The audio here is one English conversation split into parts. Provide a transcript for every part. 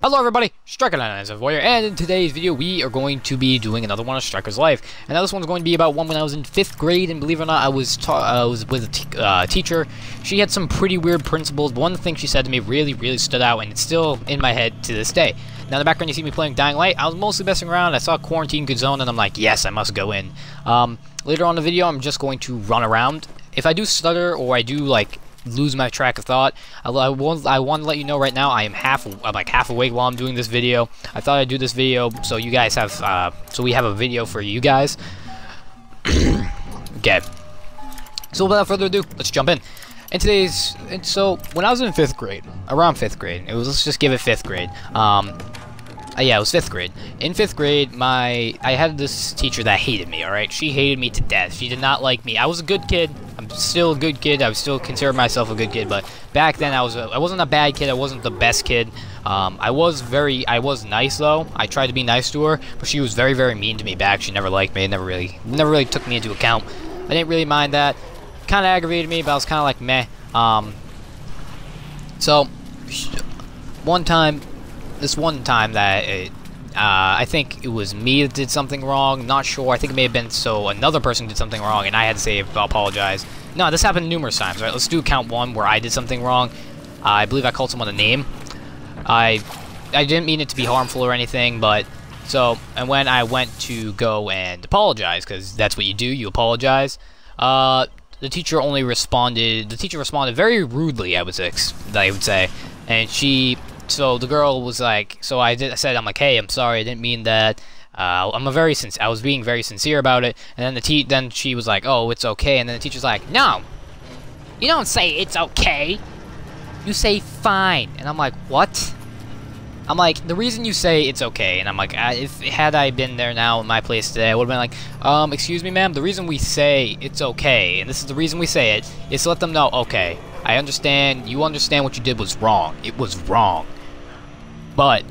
Hello everybody, Striker99 is a voyeur, and in today's video we are going to be doing another one of Striker's life. And now this one's going to be about one when I was in 5th grade, and believe it or not, I was with a teacher. She had some pretty weird principles, but one thing she said to me really stood out, and it's still in my head to this day. Now in the background you see me playing Dying Light. I was mostly messing around, I saw Quarantine Good Zone, and I'm like, yes, I must go in. Later on in the video I'm just going to run around. If I do stutter, or I do like lose my track of thought, I want to let you know right now I'm like half awake while I'm doing this video. I thought I'd do this video so you guys have so we have a video for you guys. Okay, so without further ado, let's jump in. So when I was in 5th grade, around 5th grade, let's just give it 5th grade. Yeah, it was 5th grade. In 5th grade, I had this teacher that hated me, alright? She hated me to death. She did not like me. I was a good kid. I'm still a good kid. I would still consider myself a good kid, but back then I wasn't a bad kid. I wasn't the best kid. I was nice though. I tried to be nice to her, but she was very mean to me back. She never liked me. Never really took me into account. I didn't really mind that. Kind of aggravated me, but I was kind of like meh. So this one time that I think it was me that did something wrong. Not sure. I think it may have been another person did something wrong, and I had to say apologize. No, this happened numerous times. Right? Let's do count one where I did something wrong. I believe I called someone a name. I didn't mean it to be harmful or anything, but and when I went to go and apologize, because that's what you do, you apologize. The teacher responded very rudely, I would say, and so the girl was like, I said, I'm like, hey, I'm sorry, I didn't mean that. I was being very sincere about it. And then then she was like, oh, it's okay. And then the teacher's like, no, you don't say it's okay. You say fine. And I'm like, what? I'm like, the reason you say it's okay, and I'm like, had I been there now in my place today, I would have been like, excuse me, ma'am, the reason we say it's okay, and this is the reason we say it, is to let them know, okay, I understand, you understand what you did was wrong. It was wrong. But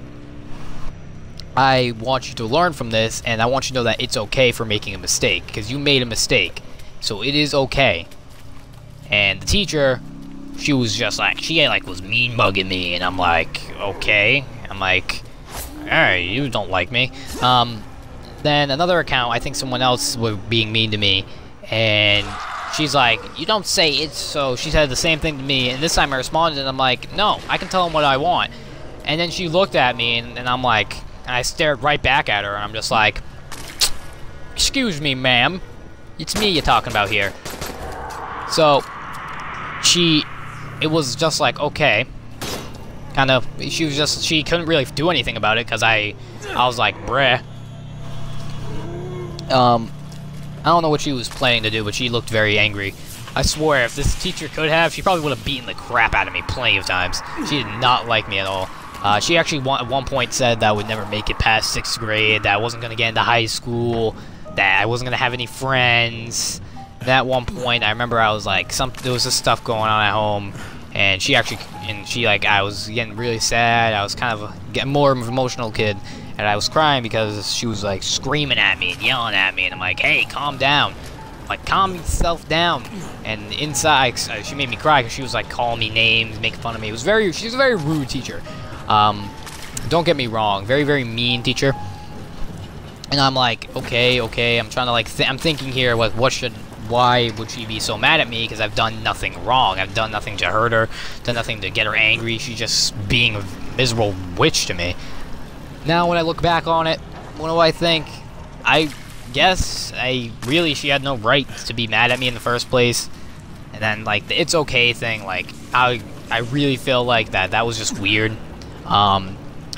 I want you to learn from this, and I want you to know that it's okay for making a mistake, because you made a mistake, so it is okay. And the teacher, she was just like, was mean mugging me, and I'm like, okay. I'm like, alright, you don't like me. Then another account, I think someone else was being mean to me, and she's like, you don't say it's so. She said the same thing to me, and this time I responded, and I'm like, no, I can tell them what I want. And then she looked at me, and I'm like, and I stared right back at her, and I'm just like, excuse me, ma'am, it's me you're talking about here. So it was just like, okay, kind of, she couldn't really do anything about it, because I was like, bruh. I don't know what she was planning to do, but she looked very angry. I swear, if this teacher could have, she probably would have beaten the crap out of me plenty of times. She did not like me at all. She actually at one point said that I would never make it past 6th grade, that I wasn't going to get into high school, that I wasn't going to have any friends. And at one point, I remember I was like, there was this stuff going on at home, and I was getting really sad. I was kind of getting more of an emotional kid, and I was crying because she was like screaming at me and yelling at me, and I'm like, hey, calm down. Like, calm yourself down. And inside, she made me cry because she was like calling me names, making fun of me. She's a very rude teacher. Don't get me wrong, very mean teacher. And I'm like, okay, I'm trying to like, I'm thinking here, like, why would she be so mad at me? Because I've done nothing wrong. I've done nothing to hurt her, done nothing to get her angry. She's just being a miserable witch to me. Now when I look back on it, what do I think? I guess she had no right to be mad at me in the first place. And then like the it's okay thing, like I really feel like that was just weird.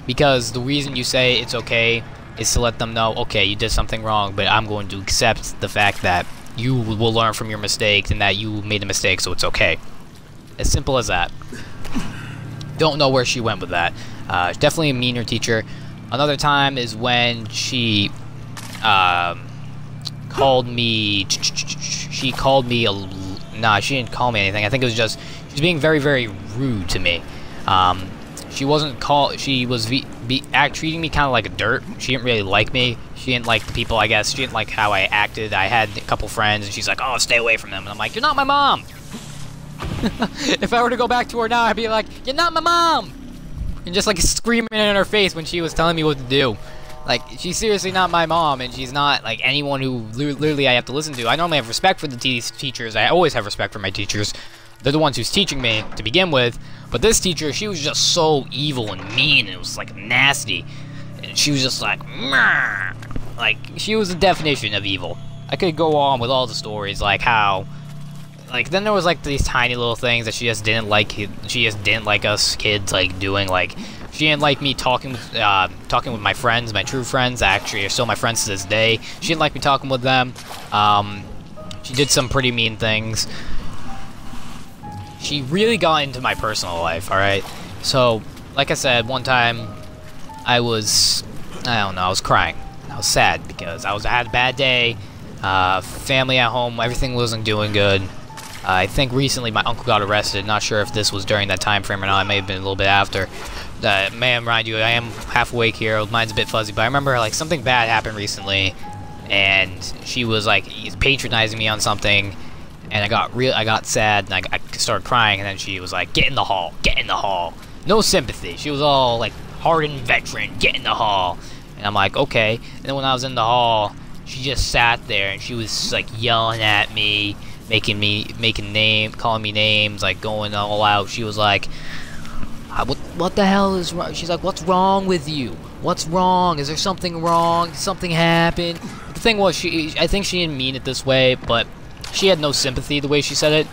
Because the reason you say it's okay is to let them know, okay, you did something wrong, but I'm going to accept the fact that you will learn from your mistakes and that you made a mistake, so it's okay. As simple as that. Don't know where she went with that. Definitely a meaner teacher. Another time is when she called me. She called me nah, she didn't call me anything. I think it was just she was being very rude to me. She wasn't she was treating me kind of like a dirt. She didn't really like me. She didn't like the people, I guess. She didn't like how I acted. I had a couple friends, and she's like, oh, stay away from them. And I'm like, you're not my mom. If I were to go back to her now, I'd be like, you're not my mom. and just like screaming in her face when she was telling me what to do. Like, she's seriously not my mom, and she's not like anyone who literally I have to listen to. I normally have respect for the teachers. I always have respect for my teachers. They're the ones who's teaching me to begin with. But this teacher, she was just so evil and mean, and it was like nasty. And she was just like, "Meh." Like, she was the definition of evil. I could go on with all the stories, like how, like, then there was like these tiny little things that she just didn't like. She just didn't like us kids like doing. Like, she didn't like me talking with my friends, my true friends. That actually are still my friends to this day. She didn't like me talking with them. She did some pretty mean things. She really got into my personal life. All right. So, like I said, one time I was crying. I was sad because I had a bad day. Family at home, everything wasn't doing good. I think recently my uncle got arrested. Not sure if this was during that time frame or not. It may have been a little bit after. May I remind you, I am half awake here. Mind's a bit fuzzy, but I remember like something bad happened recently, and she was like patronizing me on something, and I got sad, and I started crying, and then she was like, "Get in the hall, get in the hall." No sympathy. She was all like, "Hardened veteran, get in the hall." And I'm like, okay. And then when I was in the hall, she just sat there and she was like yelling at me, calling me names, like going all out. She was like, what the hell is wrong? She's like, what's wrong with you? What's wrong? Is there something wrong? Did something happen? The thing was, I think she didn't mean it this way, but she had no sympathy the way she said it.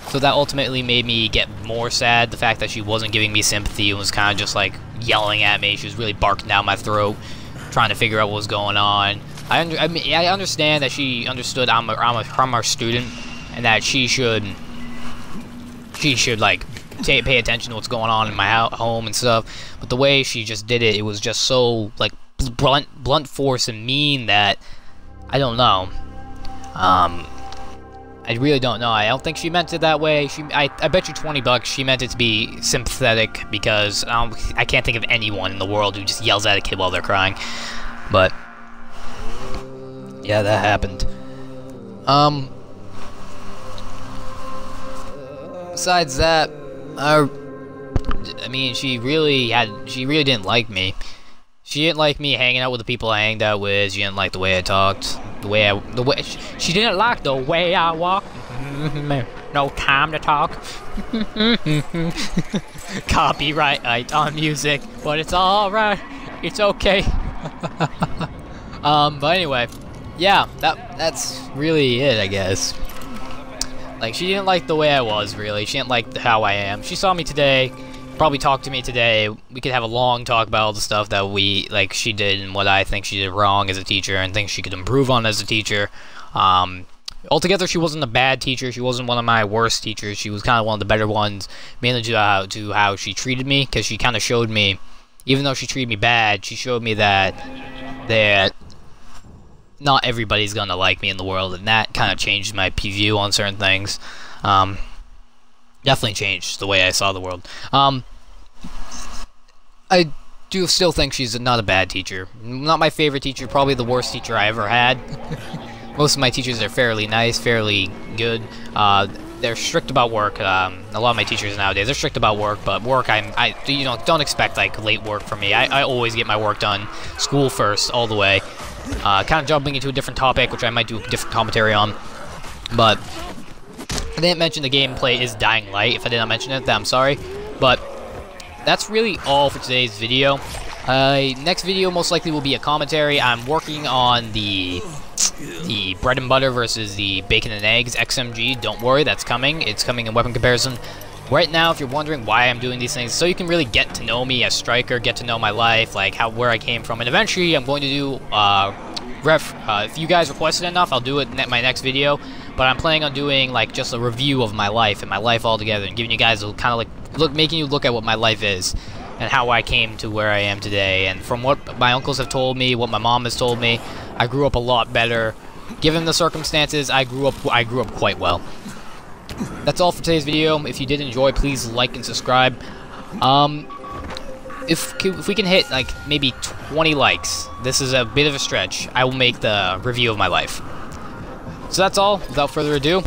So that ultimately made me get more sad. The fact that she wasn't giving me sympathy and was kind of just like yelling at me. She was really barking down my throat, trying to figure out what was going on. I understand that she understood I'm a student, and that she should like pay attention to what's going on in my home and stuff. But the way she just did it, it was just so like blunt force and mean that I don't know. I really don't know. I don't think she meant it that way. I bet you $20 she meant it to be sympathetic, because I can't think of anyone in the world who just yells at a kid while they're crying. But yeah, that happened. Besides that, I mean, she really didn't like me. She didn't like me hanging out with the people I hanged out with. She didn't like the way I talked, she didn't like the way I walked. No time to talk. Copyright on music, but it's all right. It's okay. But anyway, yeah, that's really it, I guess. Like, she didn't like the way I was, really. She didn't like how I am. She saw me today, probably talked to me today. We could have a long talk about all the stuff that she did and what I think she did wrong as a teacher and things she could improve on as a teacher. Altogether, she wasn't a bad teacher. She wasn't one of my worst teachers. She was kind of one of the better ones, mainly due to how she treated me, because she kind of showed me, even though she treated me bad, she showed me that not everybody's gonna like me in the world, and that kind of changed my view on certain things. Definitely changed the way I saw the world. I do still think she's not a bad teacher. Not my favorite teacher, probably the worst teacher I ever had. Most of my teachers are fairly nice, fairly good. They're strict about work. A lot of my teachers nowadays, they're strict about work, but work, don't expect like late work from me. I always get my work done. School first, all the way. Kind of jumping into a different topic, which I might do a different commentary on. But I didn't mention the gameplay is Dying Light. If I did not mention it, then I'm sorry. But that's really all for today's video. Next video most likely will be a commentary. I'm working on the bread and butter versus the bacon and eggs XMG. Don't worry, that's coming. It's coming in weapon comparison. Right now, if you're wondering why I'm doing these things, so you can really get to know me as Striker, get to know my life, like where I came from, and eventually I'm going to do if you guys requested enough, I'll do it in my next video. But I'm planning on doing like just a review of my life and my life altogether, and giving you guys a kind of like making you look at what my life is and how I came to where I am today. And from what my uncles have told me, what my mom has told me, I grew up a lot better. Given the circumstances, I grew up quite well. That's all for today's video. If you did enjoy, please like and subscribe. If we can hit like maybe 20 likes, this is a bit of a stretch, I will make the review of my life. So that's all. Without further ado,